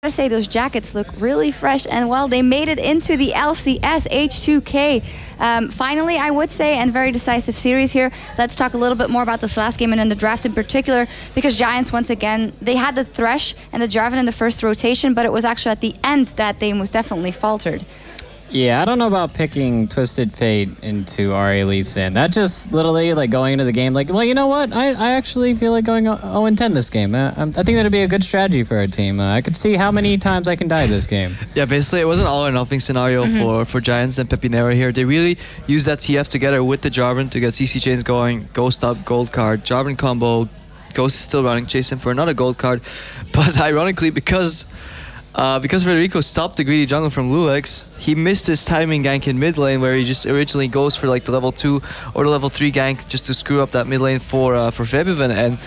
I say those jackets look really fresh, and well, they made it into the LCS H2K. Finally, I would say, and very decisive series here. Let's talk a little bit more about this last game and in the draft in particular, because Giants, once again, they had the Thresh and the Jarvan in the first rotation, but it was actually at the end that they most definitely faltered. Yeah, I don't know about picking Twisted Fate into RA Lee Sin. That just literally like going into the game like, well, you know what? I actually feel like going 0-10 this game. I think that'd be a good strategy for our team. I could see how many times I can die this game. Yeah, basically it was an all or nothing scenario for Giants and Pepinero here. They really used that TF together with the Jarvan to get CC chains going, Ghost up, gold card, Jarvan combo, Ghost is still running, chase him for another gold card. But ironically, because Federico stopped the greedy jungle from Lulex, he missed his timing gank in mid lane where he just originally goes for like the level 2 or the level 3 gank just to screw up that mid lane for Febiven. And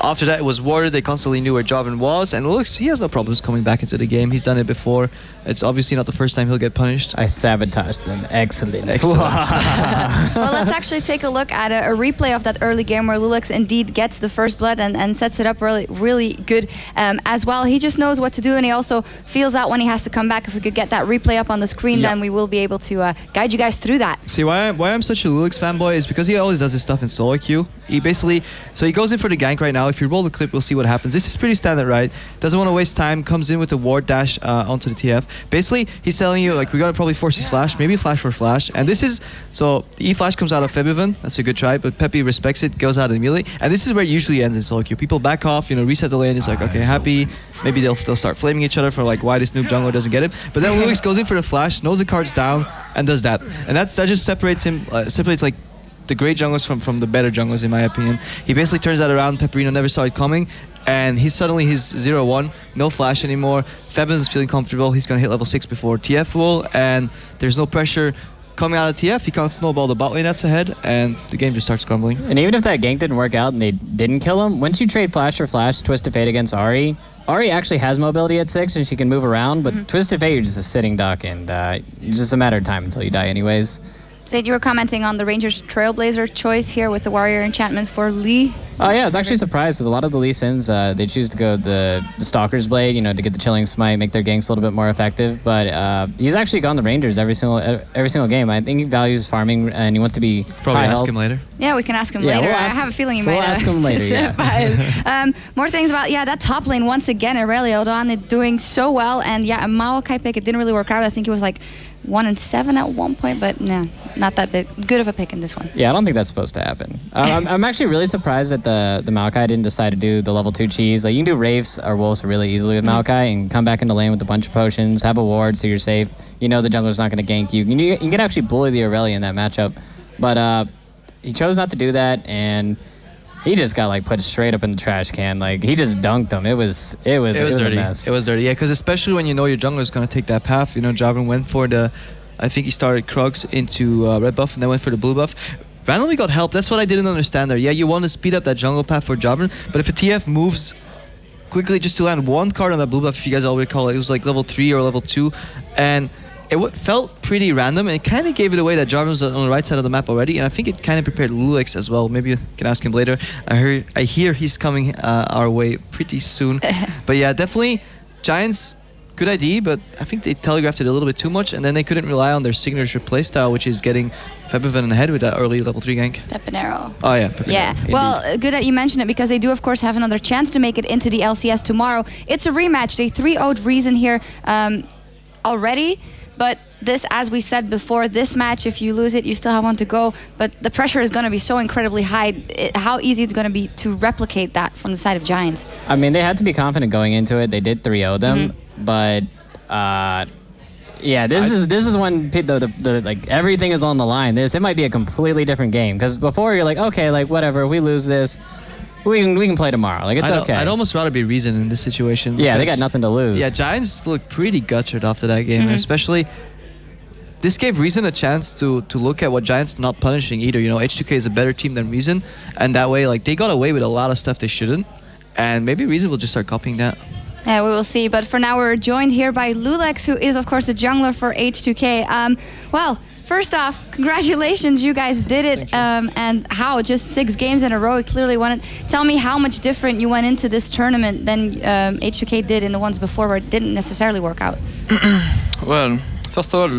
after that, it was warded. They constantly knew where Jarvan was, and Lulex, he has no problems coming back into the game. He's done it before. It's obviously not the first time he'll get punished. I sabotaged them. Excellent. Well, let's actually take a look at a replay of that early game where Lulex indeed gets the first blood and sets it up really good as well. He just knows what to do, and he also feels out when he has to come back. If we could get that replay up on the screen, then we will be able to guide you guys through that. See, why I'm such a Lulex fanboy is because he always does his stuff in solo queue. He basically, so he goes in for the gank right now. If you roll the clip, we'll see what happens. This is pretty standard, right? Doesn't want to waste time, comes in with a ward dash onto the TF. Basically, he's telling you, like, we gotta probably force his flash, maybe flash for flash. And this is, so the E-flash comes out of Febiven, that's a good try, but Peppy respects it, goes out immediately. And this is where it usually ends in solo queue. People back off, you know, reset the lane, it's like, okay, happy. Maybe they'll start flaming each other for like why this noob jungler doesn't get it. But then Lulex goes in for the flash, knows the card's down, and does that. And that just separates him, separates like the great junglers from the better junglers, in my opinion. He basically turns that around. Pepperino never saw it coming, and he's 0-1, no flash anymore. Febens is feeling comfortable. He's gonna hit level 6 before TF will, and there's no pressure coming out of TF. He can't snowball the bot lane that's ahead, and the game just starts crumbling. And even if that gank didn't work out and they didn't kill him, once you trade flash for flash, Twisted Fate against Ahri actually has mobility at 6 and she can move around, but Twisted Fate, you're just a sitting duck, and it's just a matter of time until you die anyways. Zaid, you were commenting on the Rangers Trailblazer choice here with the Warrior enchantment for Lee. Oh yeah, I was actually surprised because a lot of the Lee Sins, they choose to go the Stalker's Blade, you know, to get the Chilling Smite, make their ganks a little bit more effective. But he's actually gone the Rangers every single game. I think he values farming and he wants to be probably high ask health. Him later. Yeah, we can ask him later. I have a feeling you might. We'll ask him later. Yeah. More things about that top lane once again. Aurelion doing so well, and yeah, a Maokai pick. It didn't really work out. I think it was like 1-7 at one point, but no, not that good of a pick in this one. Yeah, I don't think that's supposed to happen. I'm actually really surprised that the Maokai didn't decide to do the level 2 cheese. Like, you can do Wraiths or Wolves really easily with Maokai and come back into lane with a bunch of potions, have a ward so you're safe. You know the jungler's not going to gank you. You can actually bully the Aurelia in that matchup. But he chose not to do that, and he just got like put straight up in the trash can. Like, he just dunked him. It was dirty. A mess. It was dirty. Yeah, because especially when you know your jungler is going to take that path. You know, Jarvan went for the, I think he started Krugs into red buff and then went for the blue buff. Randomly got help. That's what I didn't understand there. Yeah, you want to speed up that jungle path for Jarvan, but if a TF moves quickly just to land one card on that blue buff, if you guys all recall, it was like level 3 or level 2, and it felt pretty random, and it kind of gave it away that Jarvan was on the right side of the map already, and I think it kind of prepared Lulex as well. Maybe you can ask him later. I hear he's coming our way pretty soon. But yeah, definitely Giants, good idea, but I think they telegraphed it a little bit too much, and then they couldn't rely on their signature playstyle, which is getting Febiven ahead with that early level 3 gank. Pepinero. Oh yeah, Pepinero. Yeah, well, good that you mentioned it, because they do of course have another chance to make it into the LCS tomorrow. It's a rematch. They 3-0'd Reason here already. But this, as we said before, this match, if you lose it, you still have one to go. But the pressure is going to be so incredibly high. How easy it's going to be to replicate that from the side of Giants? I mean, they had to be confident going into it. They did 3-0 them, but yeah, this is when the like everything is on the line. It might be a completely different game, because before you're like, okay, like whatever, we lose this, we can play tomorrow. Like, it's okay. I'd almost rather be Reason in this situation. Yeah, they got nothing to lose. Yeah, Giants looked pretty gutted after that game, and especially this gave Reason a chance to look at what Giants not punishing either. You know, H2K is a better team than Reason, and that way, like, they got away with a lot of stuff they shouldn't, and maybe Reason will just start copying that. Yeah, we will see. But for now, we're joined here by Lulex, who is, of course, the jungler for H2K. Well, first off, congratulations, you guys did it. And how? Just 6 games in a row, you clearly won it. Tell me how much different you went into this tournament than H2K did in the ones before where it didn't necessarily work out. Well, first of all,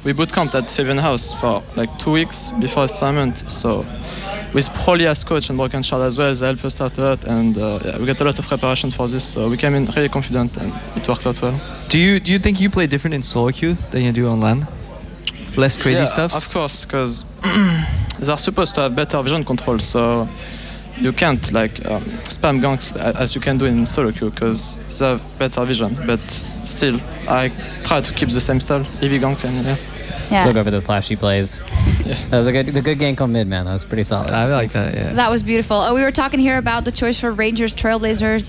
we bootcamped at Fabian House for like 2 weeks before this tournament. So with Proli as coach and Broken Shard as well, they helped us out a lot, and yeah, we got a lot of preparation for this. So we came in really confident, and it worked out well. Do you think you play different in solo queue than you do on LAN? Less crazy stuff? Of course, because they're supposed to have better vision control, so you can't like spam ganks as you can do in solo queue because they have better vision. But still, I try to keep the same style, heavy gank, and yeah. Still go for the flashy plays. Yeah. That was a good gank on mid, man. That was pretty solid. I like that, yeah. That was beautiful. We were talking here about the choice for Rangers, Trailblazers,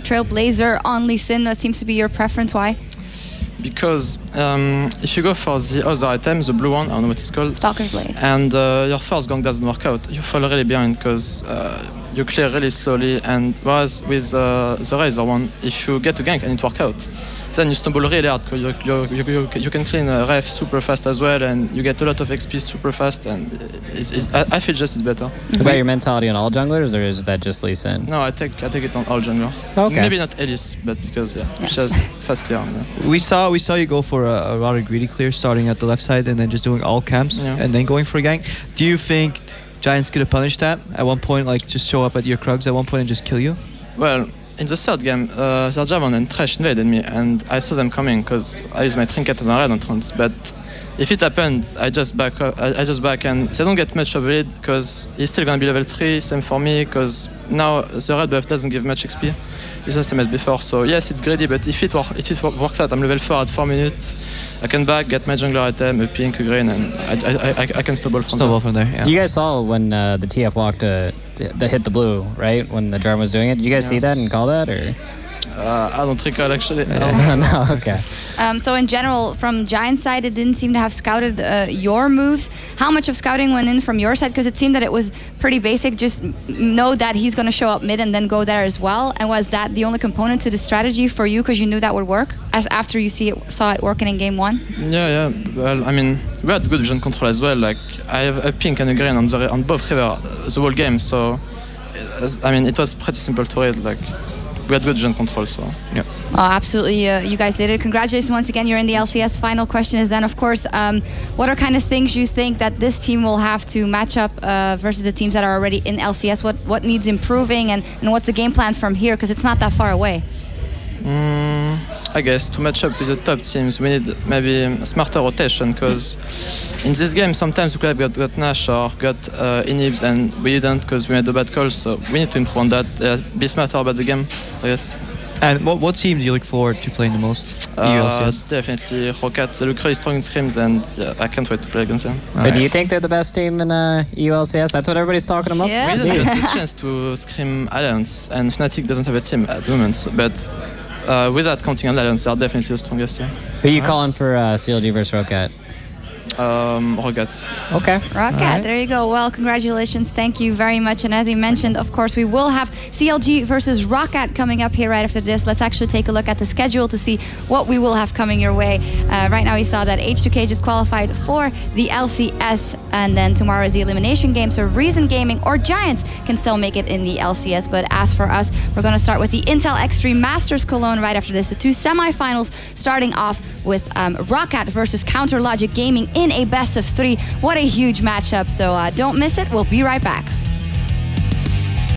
Trailblazer on Lee Sin. That seems to be your preference. Why? Because if you go for the other item, the blue one, I don't know what it's called, Stalker's Blade, and your first gank doesn't work out, you fall really behind because you clear really slowly. And whereas with the Razor one, if you get a gank and it works out, then you stumble really hard because you can clean a ref super fast as well, and you get a lot of XP super fast, and I feel just it's better. Is that your mentality on all junglers, or is that just Lee Sin? No, I take it on all junglers. Okay. Maybe not Elise, but because it's just fast clear. Yeah. We saw you go for a rather greedy clear, starting at the left side and then just doing all camps and then going for a gank. Do you think Giants could have punished that at one point, like just show up at your Krugs at one point and just kill you? Well, in the third game, Zarjavan and Thresh invaded me, and I saw them coming because I used my trinket and my red entrance. But if it happened, I just back up, and they don't get much of a lead because he's still gonna be level 3. Same for me because now the red buff doesn't give much XP. It's the same as before. So yes, it's greedy, but if it works out, I'm level 4 at 4 minutes. I can back, get my jungler item, a pink, a green, and I can snowball from there. Yeah. You guys saw when the TF walked to hit the blue, right? When the Jarvan was doing it. Did you guys see that and call that, or? I don't recall actually. No, okay. So in general, from Giant's side, it didn't seem to have scouted your moves. How much of scouting went in from your side? Because it seemed that it was pretty basic. Just know that he's going to show up mid and then go there as well. And was that the only component to the strategy for you because you knew that would work after you saw it working in game 1? Yeah. Well, I mean, we had good vision control as well. Like I have a pink and a green on both river the whole game. So I mean, it was pretty simple to read. Like. We had good vision control, so yeah. Oh, absolutely, you guys did it. Congratulations once again. You're in the LCS. Final question is then, of course, what are kind of things you think that this team will have to match up versus the teams that are already in LCS? What needs improving, and what's the game plan from here? Because it's not that far away. I guess to match up with the top teams, we need maybe a smarter rotation because in this game sometimes we could have got Nash or got Inhibs and we didn't because we made a bad call. So we need to improve on that, be smarter about the game, I guess. And what team do you look forward to playing the most? Definitely Rocket. They look really strong in scrims, and yeah, I can't wait to play against them. But do you think they're the best team in LCS? That's what everybody's talking about? Yeah. We didn't get the chance to scrim Alliance, and Fnatic doesn't have a team at the moment, but without counting Alliance, they are definitely the strongest. Yeah. Who are you calling for CLG versus Rocket? Rocket. Okay. Rocket, right. There you go. Well, congratulations. Thank you very much. And as he mentioned, of course, we will have CLG versus Rocket coming up here right after this. Let's actually take a look at the schedule to see what we will have coming your way. Right now, we saw that H2K just qualified for the LCS, and then tomorrow is the elimination game. So Reason Gaming or Giants can still make it in the LCS. But as for us, we're going to start with the Intel Extreme Masters Cologne right after this. The 2 semifinals starting off with Rocket versus Counter Logic Gaming in a best of 3. What a huge matchup. So don't miss it. We'll be right back.